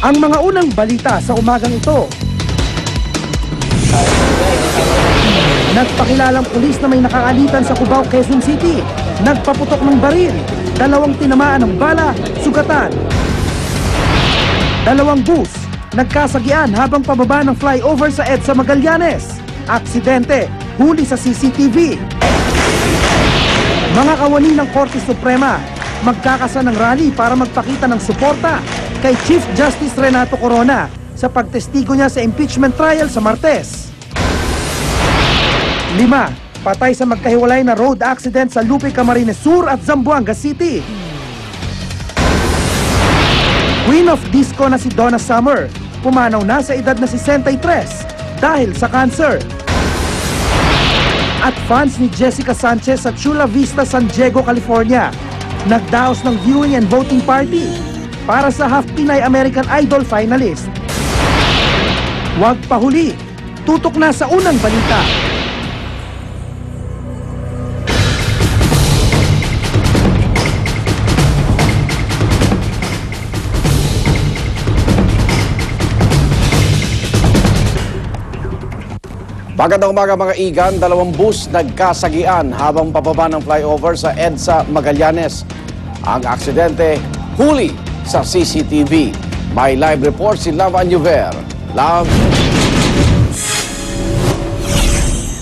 Ang mga unang balita sa umagang ito. Nagpakilalang pulis na may nakaalitan sa Cubao, Quezon City. Nagpaputok ng baril. 2 tinamaan ng bala, sugatan. 2 bus nagkasagian habang pababa ng flyover sa EDSA Magallanes. Aksidente, huli sa CCTV. Mga kawani ng Korte Suprema, magkakasa ng rally para magpakita ng suporta kay Chief Justice Renato Corona sa pagtestigo niya sa impeachment trial sa Martes. 5. Patay sa magkahiwalay na road accident sa Lupe, Camarines Sur at Zamboanga City. Queen of Disco na si Donna Summer, pumanaw na sa edad na 63 dahil sa cancer. At fans ni Jessica Sanchez sa Chula Vista, San Diego, California, nagdaos ng viewing and voting party para sa Half Pinay American Idol finalist. Huwag pahuli, tutok na sa unang balita. Magandang umaga mga igan, 2 bus nagkasagian habang pababa ng flyover sa EDSA Magallanes. Ang aksidente, huli sa CCTV. May live report si Love Anjuver. Love.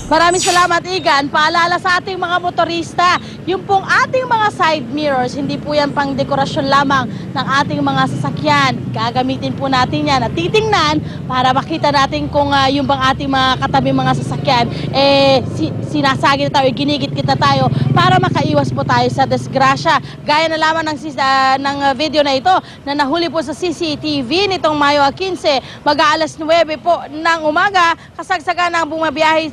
Maraming salamat, Igan. Paalala sa ating mga motorista, yung pong ating mga side mirrors, hindi po yan pang dekorasyon lamang ng ating mga sasakyan. Gagamitin po natin yan at titingnan para makita natin kung yung bang ating mga katabi mga sasakyan, sinasagi na tayo, ginigit-git na tayo para makaiwas po tayo sa disgrasya. Gaya na lamang ng video na ito na nahuli po sa CCTV nitong Mayo 15, mag-aalas 9 po ng umaga, kasagsagan ng bumabiyahe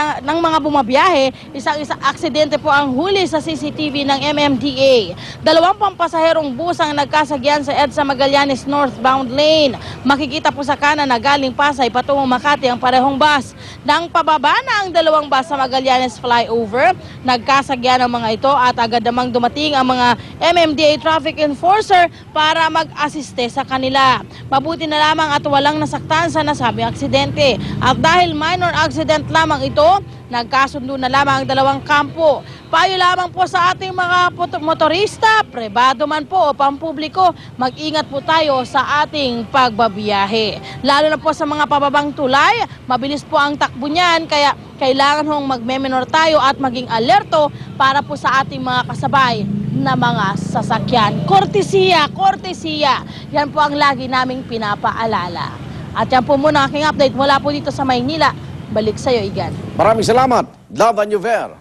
ng mga bumabiyahe, isang aksidente po ang huli sa CCTV ng MMDA. 2 pampasaherong bus ang nagkasagyan sa EDSA Magallanes northbound lane. Makikita po sa kanan na galing Pasay patungong Makati ang parehong bus. Nang pababa na ang 2 bus sa Magallanes flyover, nagkasagyan ang mga ito at agad namang dumating ang mga MMDA traffic enforcer para mag-asiste sa kanila. Mabuti na lamang at walang nasaktan sa nasabing aksidente. At dahil minor accident lamang ito, nagkasundo na lamang ang 2 kampo. Payo lamang po sa ating mga motorista, pribado man po o pampubliko, mag-ingat po tayo sa ating pagbabiyahe. Lalo na po sa mga pababang tulay, mabilis po ang takbo niyan, kaya kailangan hong magme-menor tayo at maging alerto para po sa ating mga kasabay na mga sasakyan. Kortesiya, kortesiya. Yan po ang lagi naming pinapaalala. At yan po muna aking update mula po dito sa Maynila. Balik sa'yo, Igan. Maraming salamat, Love Anjuver.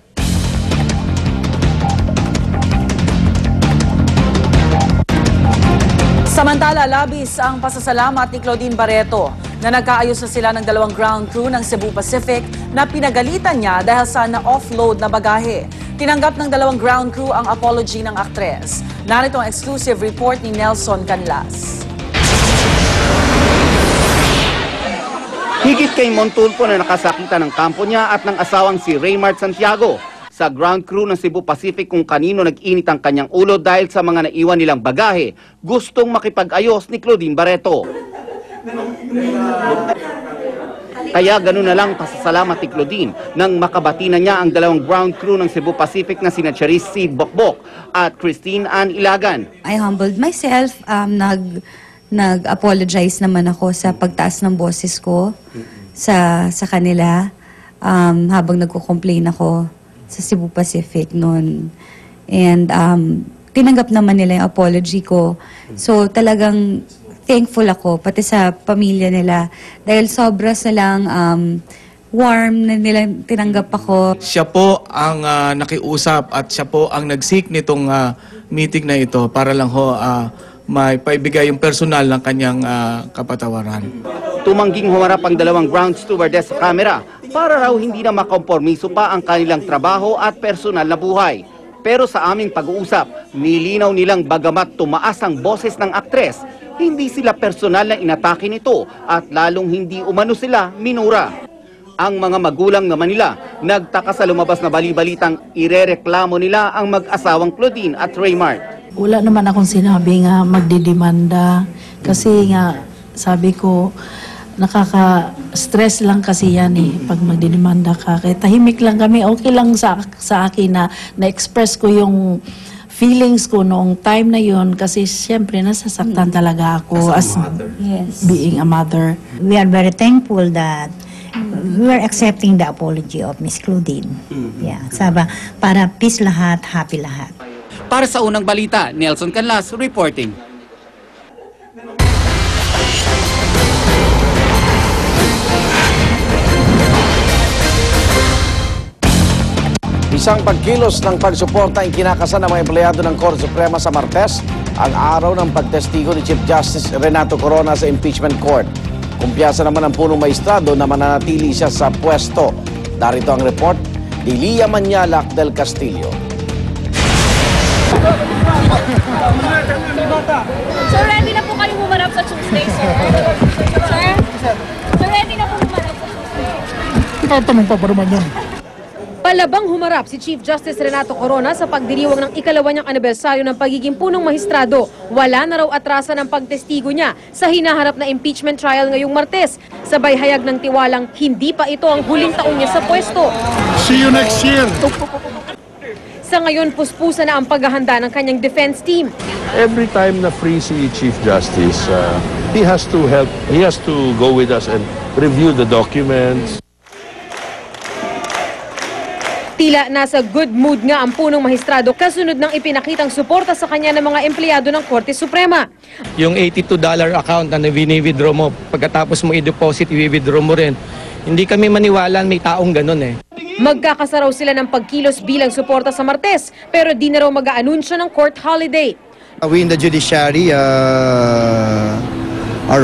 Samantala, labis ang pasasalamat ni Claudine Barreto na nagkaayos na sila ng 2 ground crew ng Cebu Pacific na pinagalitan niya dahil sa na-offload na bagahe. Tinanggap ng 2 ground crew ang apology ng aktres. Narito ang exclusive report ni Nelson Canlas. Higit kay Montulfo na nakasakita ng kampo niya at ng asawang si Raymart Santiago sa ground crew ng Cebu Pacific kung kanino nag-init ang kanyang ulo dahil sa mga naiwan nilang bagahe. Gustong makipag-ayos ni Claudine Barreto. Kaya ganun na lang pasasalamat ni Claudine nang makabati na niya ang 2 ground crew ng Cebu Pacific na sina Charis C. Bokbok at Christine Ann Ilagan. I humbled myself, nag-apologize naman ako sa pagtaas ng boses ko sa kanila habang nagko-complain ako sa Cebu Pacific noon. And tinanggap naman nila yung apology ko. So talagang thankful ako, pati sa pamilya nila. Dahil sobra silang warm na nila tinanggap ako. Siya po ang nakiusap at siya po ang nag-seek nitong meeting na ito para lang ho may paibigay yung personal ng kanyang kapatawaran. Tumangging humarap ang 2 ground stewardess sa kamera para raw hindi na makompormiso pa ang kanilang trabaho at personal na buhay. Pero sa aming pag-uusap, nilinaw nilang bagamat tumaas ang boses ng aktres, hindi sila personal na inatake nito at lalong hindi umano sila minura. Ang mga magulang naman nila nagtaka sa lumabas na bali-balitang irereklamo nila ang mag-asawang Claudine at Raymart. Wala naman akong sinabi nga magdidemanda kasi nga Sabi ko, nakaka-stress lang kasi yan eh, pag magdidemanda ka. Kaya tahimik lang kami, okay lang sa akin na na-express ko yung feelings ko noong time na yun kasi siyempre nasasaktan talaga ako as Yes. being a mother. We are very thankful that we are accepting the apology of Miss Claudine. Yeah, para peace lahat, happy lahat. Para sa unang balita, Nelson Canlas reporting. Isang pagkilos ng pagsuporta ang kinakasan ng mga empleyado ng Korte Suprema sa Martes, ang araw ng pagtestigo ni Chief Justice Renato Corona sa impeachment court. Kumpiyansa naman ang punong maestrado na mananatili siya sa pwesto. Narito ang report ni Lia Manialac del Castillo. Sir, ready na po kayo humarap sa Tuesday, sir? Sir? Sir, ready na po humarap sa Tuesday? Itatanong pa naman yan. Palabang humarap si Chief Justice Renato Corona sa pagdiriwang ng ikalawa niyang anibersaryo ng pagiging punong mahistrado. Wala na raw atrasan ng pagtestigo niya sa hinaharap na impeachment trial ngayong Martes. Sabay hayag ng tiwalang hindi pa ito ang huling taon niya sa pwesto. See you next year. Sa ngayon, puspusa na ang paghahanda ng kanyang defense team. Every time na free si Chief Justice, he has to go with us and review the documents. Tila nasa good mood nga ang punong mahistrado kasunod ng ipinakitang suporta sa kanya ng mga empleyado ng Korte Suprema. Yung $82 account na wini-withdraw mo, pagkatapos mo i-deposit, i-withdraw mo rin. Hindi kami maniwala may taong ganun eh. Magkakasaraw sila ng pagkilos bilang suporta sa Martes, pero di na raw mag-aanunsyo ng court holiday. We in the judiciary are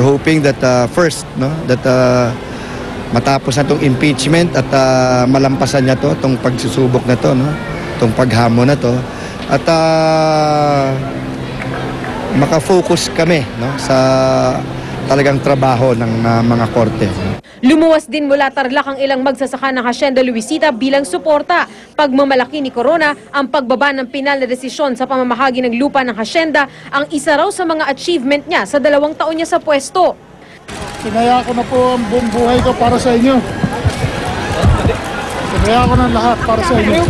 hoping that matapos na itong impeachment at malampasan niya itong pagsusubok na ito, itong paghamon na ito. At makafocus kami sa talagang trabaho ng mga korte. Lumuwas din mula Tarlac ang ilang magsasaka ng Hacienda Luisita bilang suporta. Pagmamalaki ni Corona, ang pagbaba ng pinal na desisyon sa pamamahagi ng lupa ng Hacienda ang isa raw sa mga achievement niya sa 2 taon niya sa pwesto. Sinaya ko na po ang buong buhay ko para sa inyo. Sinaya ko na lahat para sa inyo.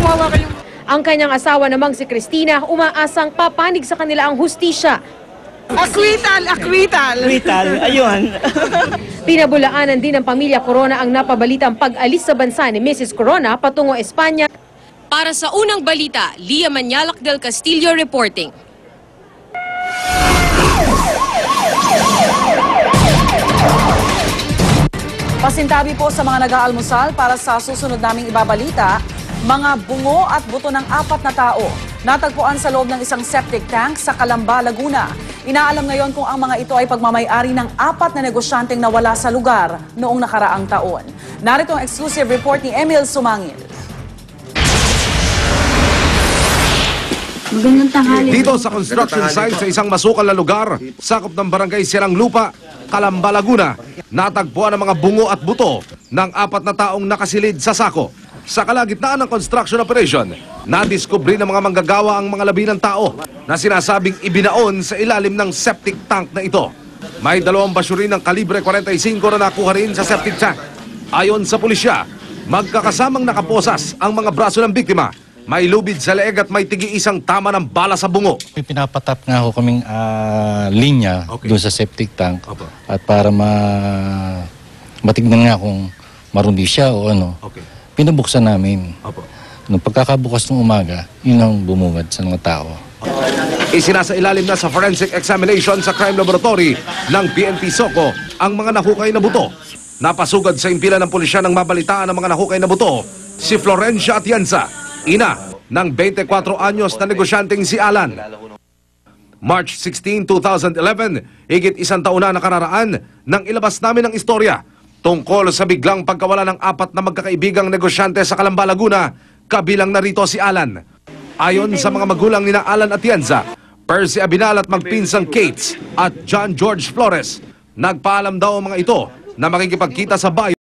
Ang kanyang asawa namang si Cristina, umaasang papanig sa kanila ang hustisya. Acquittal! Vital, ayun. Pinabulaanan din ng pamilya Corona ang napabalitang pag-alis sa bansa ni Mrs. Corona patungo Espanya. Para sa unang balita, Lia Manialac del Castillo reporting. Pasintabi po sa mga nag-aalmusal para sa susunod naming ibabalita, mga bungo at buto ng 4 na tao natagpuan sa loob ng isang septic tank sa Calamba, Laguna. Inaalam ngayon kung ang mga ito ay pagmamay-ari ng 4 na negosyanteng nawala sa lugar noong nakaraang taon. Narito ang exclusive report ni Emil Sumangil. Dito sa construction site sa isang masukal na lugar, sakop ng barangay Sierang Lupa, Calamba, Laguna, natagpuan ang mga bungo at buto ng 4 na taong nakasilid sa sako. Sa kalagitnaan ng construction operation, nadiskubre ng mga manggagawa ang mga labi ng tao na sinasabing ibinaon sa ilalim ng septic tank na ito. May 2 basyurin ng kalibre 45 na nakuha rin sa septic tank. Ayon sa pulisya, magkakasamang nakaposas ang mga braso ng biktima. May lubid sa leeg at may tigi-isang tama ng bala sa bungo. Pinapatap nga ako kaming linya doon sa septic tank at para matignan nga kung marundi siya o ano. Pinabuksan namin. Nung pagkakabukas ng umaga, yun ang bumungad sa mga tao. Isinasailalim na sa forensic examination sa crime laboratory ng PNP SOCO ang mga nahukay na buto. Napasugad sa impila ng pulisya ng mabalitaan ng mga nahukay na buto, si Florencia Atienza, ina ng 24 anyos na negosyanteng si Alan. March 16, 2011, higit 1 taon na nakararaan nang ilabas namin ang istorya tungkol sa biglang pagkawala ng 4 na magkakaibigang negosyante sa Calamba, Laguna, kabilang narito si Alan. Ayon sa mga magulang nina Alan Atienza, Percy Abinal at magpinsang Kates at John George Flores, nagpaalam daw ang mga ito na makikipagkita sa bayan